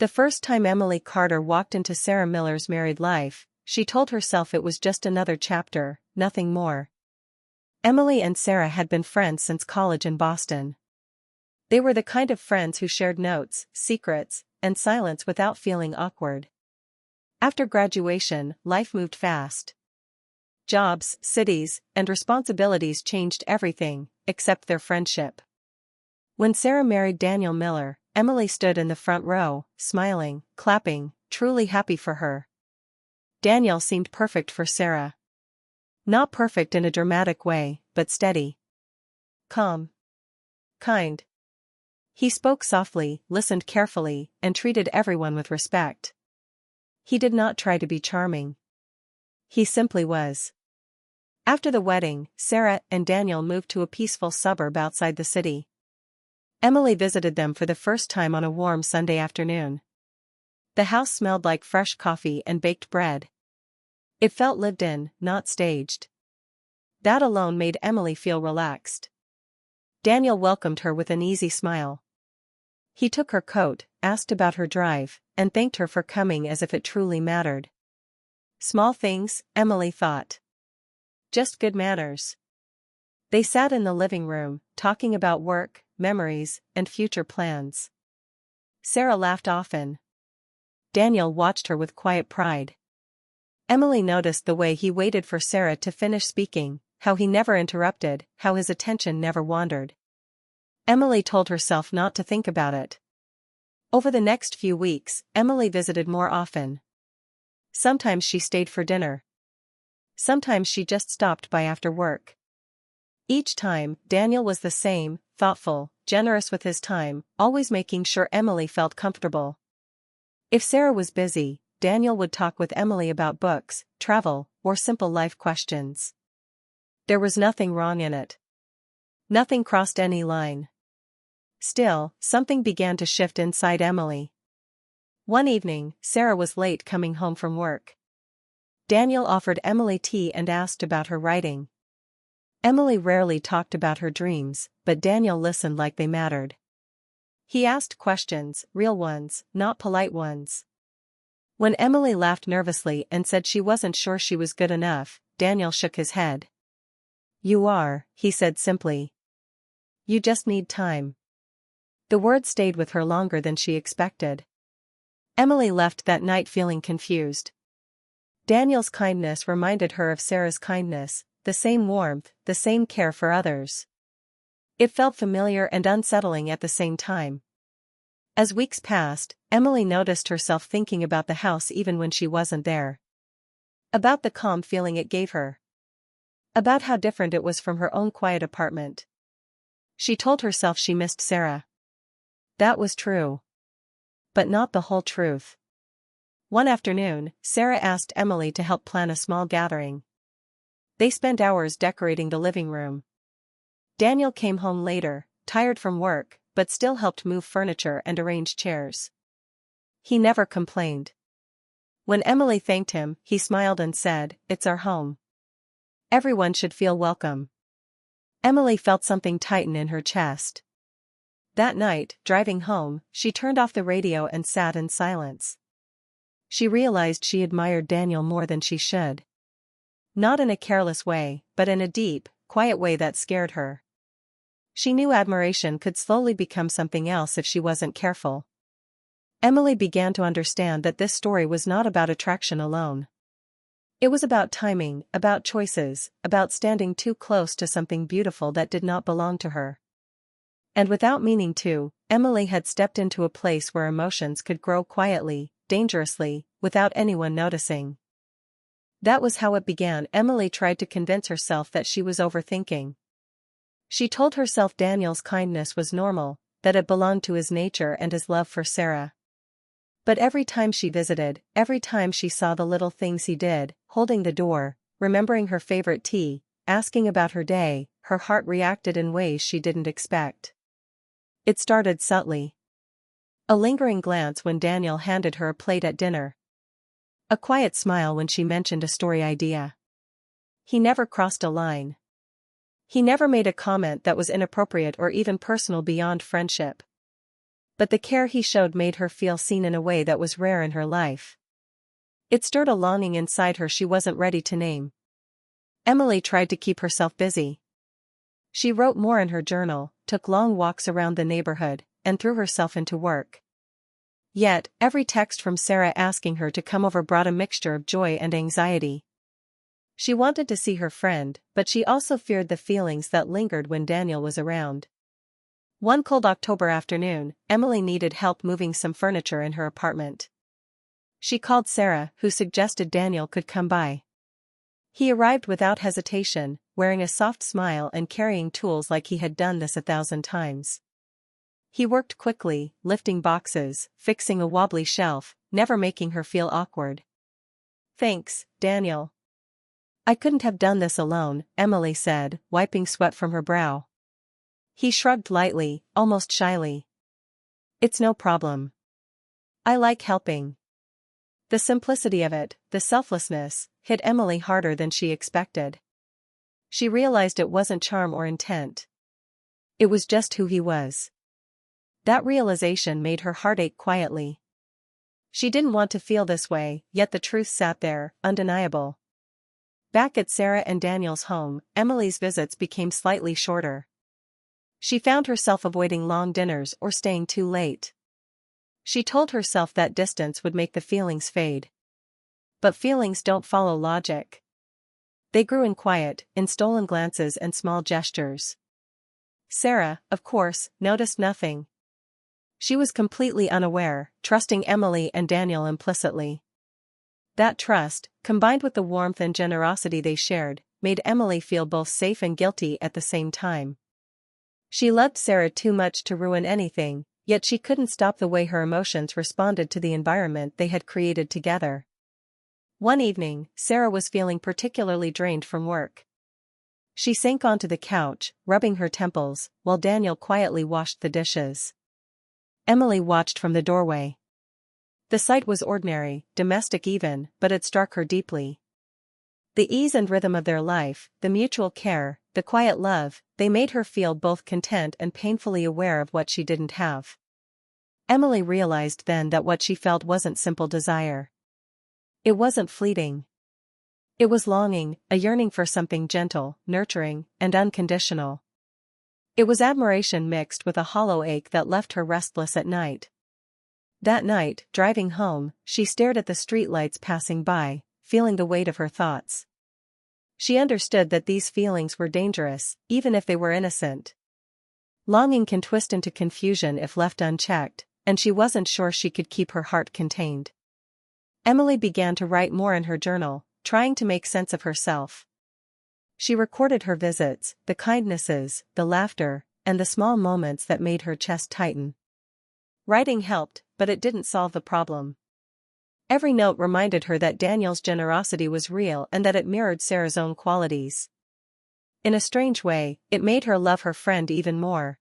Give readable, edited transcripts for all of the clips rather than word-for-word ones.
The first time Emily Carter walked into Sarah Miller's married life, she told herself it was just another chapter, nothing more. Emily and Sarah had been friends since college in Boston. They were the kind of friends who shared notes, secrets, and silence without feeling awkward. After graduation, life moved fast. Jobs, cities, and responsibilities changed everything, except their friendship. When Sarah married Daniel Miller, Emily stood in the front row, smiling, clapping, truly happy for her. Daniel seemed perfect for Sarah. Not perfect in a dramatic way, but steady. Calm. Kind. He spoke softly, listened carefully, and treated everyone with respect. He did not try to be charming. He simply was. After the wedding, Sarah and Daniel moved to a peaceful suburb outside the city. Emily visited them for the first time on a warm Sunday afternoon. The house smelled like fresh coffee and baked bread. It felt lived in, not staged. That alone made Emily feel relaxed. Daniel welcomed her with an easy smile. He took her coat, asked about her drive, and thanked her for coming as if it truly mattered. Small things, Emily thought. Just good manners. They sat in the living room, talking about work, memories, and future plans. Sarah laughed often. Daniel watched her with quiet pride. Emily noticed the way he waited for Sarah to finish speaking, how he never interrupted, how his attention never wandered. Emily told herself not to think about it. Over the next few weeks, Emily visited more often. Sometimes she stayed for dinner. Sometimes she just stopped by after work. Each time, Daniel was the same, thoughtful, generous with his time, always making sure Emily felt comfortable. If Sarah was busy, Daniel would talk with Emily about books, travel, or simple life questions. There was nothing wrong in it. Nothing crossed any line. Still, something began to shift inside Emily. One evening, Sarah was late coming home from work. Daniel offered Emily tea and asked about her writing. Emily rarely talked about her dreams, but Daniel listened like they mattered. He asked questions, real ones, not polite ones. When Emily laughed nervously and said she wasn't sure she was good enough, Daniel shook his head. "You are," he said simply. "You just need time." The word stayed with her longer than she expected. Emily left that night feeling confused. Daniel's kindness reminded her of Sarah's kindness, the same warmth, the same care for others. It felt familiar and unsettling at the same time. As weeks passed, Emily noticed herself thinking about the house even when she wasn't there. About the calm feeling it gave her. About how different it was from her own quiet apartment. She told herself she missed Sarah. That was true. But not the whole truth. One afternoon, Sarah asked Emily to help plan a small gathering. They spent hours decorating the living room. Daniel came home later, tired from work, but still helped move furniture and arrange chairs. He never complained. When Emily thanked him, he smiled and said, "It's our home. Everyone should feel welcome." Emily felt something tighten in her chest. That night, driving home, she turned off the radio and sat in silence. She realized she admired Daniel more than she should. Not in a careless way, but in a deep, quiet way that scared her. She knew admiration could slowly become something else if she wasn't careful. Emily began to understand that this story was not about attraction alone. It was about timing, about choices, about standing too close to something beautiful that did not belong to her. And without meaning to, Emily had stepped into a place where emotions could grow quietly, dangerously, without anyone noticing. That was how it began. Emily tried to convince herself that she was overthinking. She told herself Daniel's kindness was normal, that it belonged to his nature and his love for Sarah. But every time she visited, every time she saw the little things he did, holding the door, remembering her favorite tea, asking about her day, her heart reacted in ways she didn't expect. It started subtly. A lingering glance when Daniel handed her a plate at dinner. A quiet smile when she mentioned a story idea. He never crossed a line. He never made a comment that was inappropriate or even personal beyond friendship. but the care he showed made her feel seen in a way that was rare in her life. It stirred a longing inside her she wasn't ready to name. Emily tried to keep herself busy. She wrote more in her journal, took long walks around the neighborhood, and threw herself into work. Yet, every text from Sarah asking her to come over brought a mixture of joy and anxiety. She wanted to see her friend, but she also feared the feelings that lingered when Daniel was around. One cold October afternoon, Emily needed help moving some furniture in her apartment. She called Sarah, who suggested Daniel could come by. He arrived without hesitation, wearing a soft smile and carrying tools like he had done this 1,000 times. He worked quickly, lifting boxes, fixing a wobbly shelf, never making her feel awkward. "Thanks, Daniel. I couldn't have done this alone," Emily said, wiping sweat from her brow. He shrugged lightly, almost shyly. "It's no problem. I like helping." The simplicity of it, the selflessness, hit Emily harder than she expected. She realized it wasn't charm or intent. It was just who he was. That realization made her heart ache quietly. She didn't want to feel this way, yet the truth sat there, undeniable. Back at Sarah and Daniel's home, Emily's visits became slightly shorter. She found herself avoiding long dinners or staying too late. She told herself that distance would make the feelings fade. But feelings don't follow logic. They grew in quiet, in stolen glances and small gestures. Sarah, of course, noticed nothing. She was completely unaware, trusting Emily and Daniel implicitly. That trust, combined with the warmth and generosity they shared, made Emily feel both safe and guilty at the same time. She loved Sarah too much to ruin anything, yet she couldn't stop the way her emotions responded to the environment they had created together. One evening, Sarah was feeling particularly drained from work. She sank onto the couch, rubbing her temples, while Daniel quietly washed the dishes. Emily watched from the doorway. The sight was ordinary, domestic even, but it struck her deeply. The ease and rhythm of their life, the mutual care, the quiet love, they made her feel both content and painfully aware of what she didn't have. Emily realized then that what she felt wasn't simple desire. It wasn't fleeting. It was longing, a yearning for something gentle, nurturing, and unconditional. It was admiration mixed with a hollow ache that left her restless at night. That night, driving home, she stared at the streetlights passing by, feeling the weight of her thoughts. She understood that these feelings were dangerous, even if they were innocent. Longing can twist into confusion if left unchecked, and she wasn't sure she could keep her heart contained. Emily began to write more in her journal, trying to make sense of herself. She recorded her visits, the kindnesses, the laughter, and the small moments that made her chest tighten. Writing helped, but it didn't solve the problem. Every note reminded her that Daniel's generosity was real and that it mirrored Sarah's own qualities. In a strange way, it made her love her friend even more.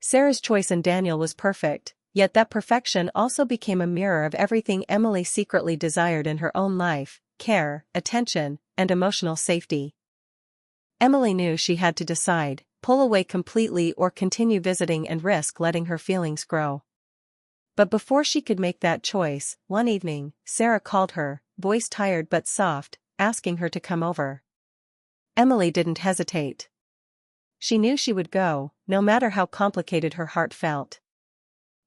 Sarah's choice in Daniel was perfect, yet that perfection also became a mirror of everything Emily secretly desired in her own life: care, attention, and emotional safety. Emily knew she had to decide: pull away completely or continue visiting and risk letting her feelings grow. But before she could make that choice, one evening, Sarah called her, voice tired but soft, asking her to come over. Emily didn't hesitate. She knew she would go, no matter how complicated her heart felt.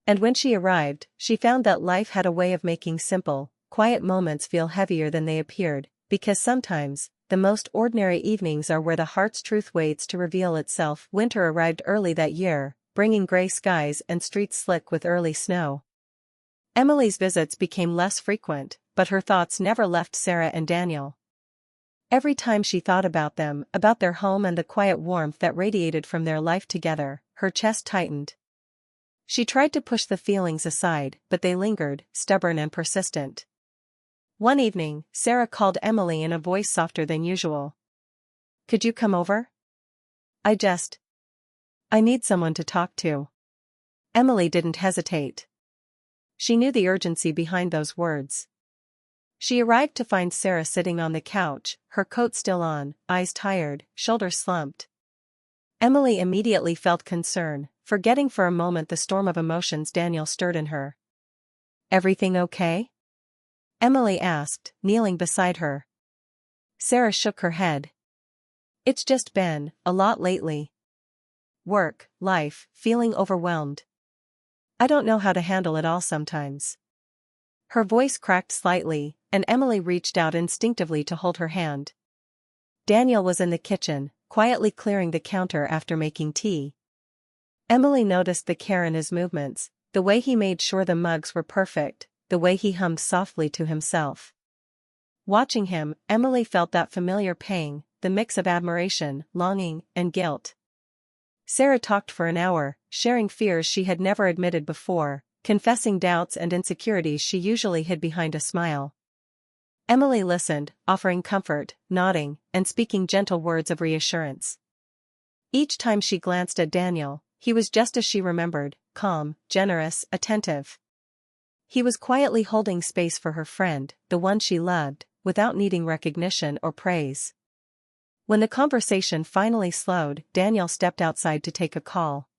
And when she arrived, she found that life had a way of making simple, quiet moments feel heavier than they appeared, because sometimes, the most ordinary evenings are where the heart's truth waits to reveal itself. Winter arrived early that year, bringing gray skies and streets slick with early snow. Emily's visits became less frequent, but her thoughts never left Sarah and Daniel. Every time she thought about them, about their home and the quiet warmth that radiated from their life together, her chest tightened. She tried to push the feelings aside, but they lingered, stubborn and persistent. One evening, Sarah called Emily in a voice softer than usual. "Could you come over? I need someone to talk to." Emily didn't hesitate. She knew the urgency behind those words. She arrived to find Sarah sitting on the couch, her coat still on, eyes tired, shoulders slumped. Emily immediately felt concern, forgetting for a moment the storm of emotions Daniel stirred in her. "Everything okay?" Emily asked, kneeling beside her. Sarah shook her head. "It's just been a lot lately. Work, life, feeling overwhelmed. I don't know how to handle it all sometimes." Her voice cracked slightly, and Emily reached out instinctively to hold her hand. Daniel was in the kitchen, quietly clearing the counter after making tea. Emily noticed the care in his movements, the way he made sure the mugs were perfect, the way he hummed softly to himself. Watching him, Emily felt that familiar pang, the mix of admiration, longing, and guilt. Sarah talked for an hour, sharing fears she had never admitted before, confessing doubts and insecurities she usually hid behind a smile. Emily listened, offering comfort, nodding, and speaking gentle words of reassurance. Each time she glanced at Daniel, he was just as she remembered, calm, generous, attentive. He was quietly holding space for her friend, the one she loved, without needing recognition or praise. When the conversation finally slowed, Daniel stepped outside to take a call.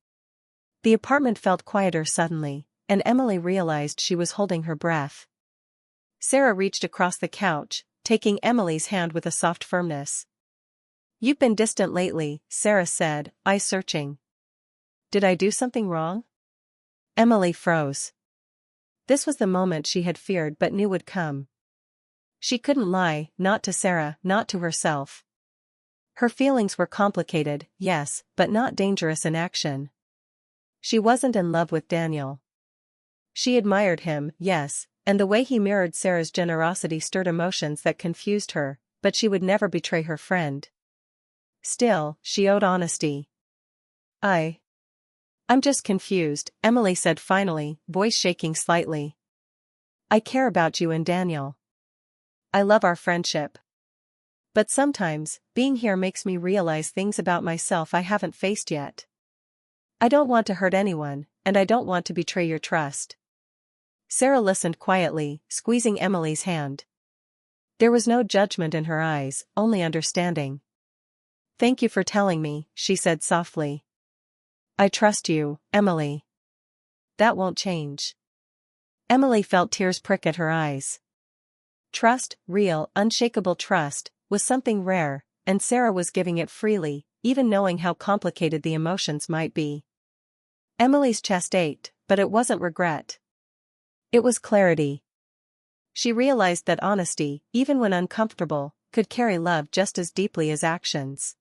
The apartment felt quieter suddenly, and Emily realized she was holding her breath. Sarah reached across the couch, taking Emily's hand with a soft firmness. "You've been distant lately," Sarah said, eyes searching. "Did I do something wrong?" Emily froze. This was the moment she had feared but knew would come. She couldn't lie, not to Sarah, not to herself. Her feelings were complicated, yes, but not dangerous in action. She wasn't in love with Daniel. She admired him, yes, and the way he mirrored Sarah's generosity stirred emotions that confused her, but she would never betray her friend. Still, she owed honesty. I'm just confused," Emily said finally, voice shaking slightly. "I care about you and Daniel. I love our friendship. But sometimes, being here makes me realize things about myself I haven't faced yet. I don't want to hurt anyone, and I don't want to betray your trust." Sarah listened quietly, squeezing Emily's hand. There was no judgment in her eyes, only understanding. "Thank you for telling me," she said softly. "I trust you, Emily. That won't change." Emily felt tears prick at her eyes. Trust, real, unshakable trust, was something rare, and Sarah was giving it freely, even knowing how complicated the emotions might be. Emily's chest ached, but it wasn't regret. It was clarity. She realized that honesty, even when uncomfortable, could carry love just as deeply as actions.